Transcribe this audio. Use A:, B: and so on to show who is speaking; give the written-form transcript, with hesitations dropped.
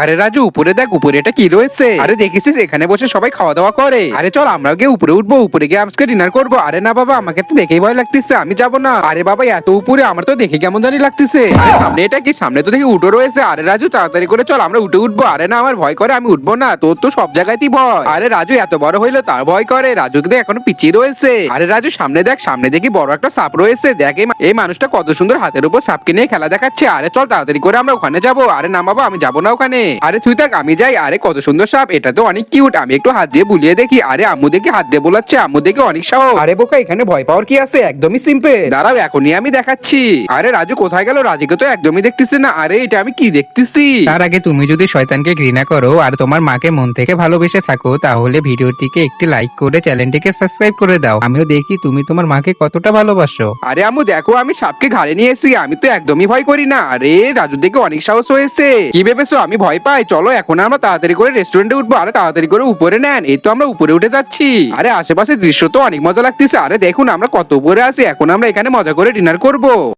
A: আরে রাজু, উপরে দেখ, উপরে এটা কি রয়েছে? আরে দেখেছিস, এখানে বসে সবাই খাওয়া দাওয়া করে। আরে চল আমরা গিয়ে উপরে উঠবো, উপরে গিয়ে আজকে ডিনার করবো। আরে না বাবা, আমাকে তো দেখেই ভয় লাগতেছে, আমি যাবো না। আরে বাবা, এত উপরে আমার তো দেখে কেমন জানি লাগতেছে। আরে সামনে এটা কি? সামনে তো দেখি উঠো রয়েছে। আরে রাজু, তাড়াতাড়ি করে চল, আমরা উঠে উঠবো। আরে না, আমার ভয় করে, আমি উঠবো না। তোর তো সব জায়গাতেই ভয়। আরে রাজু এত বড় হইলো তার ভয় করে, রাজু তো এখনো পিছিয়ে রয়েছে। আরে রাজু সামনে দেখ, সামনে দেখি বড় একটা সাপ রয়েছে। দেখ এই মানুষটা কত সুন্দর হাতের উপর সাপকে নিয়ে খেলা দেখাচ্ছে। আরে চল তাড়াতাড়ি করে আমরা ওখানে যাবো। আরে না বাবা, আমি যাবো না ওখানে। আরে তুই থাক, আমি যাই। আরে কত সুন্দর সাপ, এটা তো অনেক কিউট। আমি একটু হাত দিয়ে বুলিয়ে দেখি। আরে আম্মু দেখি হাত দিয়ে বোলাচ্ছে, আম্মু দেখি অনেক সাহস। আরে বোকা, এখানে ভয় পাওয়ার কি আছে? একদমই সিম্পল। দাঁড়াও, এখনই আমি দেখাচ্ছি। আরে রাজু কোথায় গেল? রাজুকে তো একদমই দেখতেছি না। আরে এটা আমি কি দেখতেছি?
B: তার আগে তুমি যদি শয়তানকে ঘৃণা করো আর তোমার মাকে মন থেকে ভালোবেসে থাকো, তাহলে ভিডিওটিকে একটি লাইক করে চ্যানেলটিকে সাবস্ক্রাইব করে দাও। আমিও দেখি তুমি তোমার মাকে কতটা ভালোবাসো।
A: আরে আম্মু দেখো, আমি সাপকে ঘাড়ে নিয়ে এসেছি। আমি তো একদমই ভয় করি না। আরে রাজু দেখে অনেক সাহস হয়েছে। কি ভেবেছো আমি ভয় পাই? চলো এখন আমরা তাড়াতাড়ি করে রেস্টুরেন্টে উঠবো। আরে তাড়াতাড়ি করে উপরে নেন, এই তো আমরা উপরে উঠে যাচ্ছি। আরে আশেপাশে দৃশ্য তো অনেক মজা লাগতেছে। আরে দেখুন আমরা কত উপরে আছি। এখন আমরা এখানে মজা করে ডিনার করবো।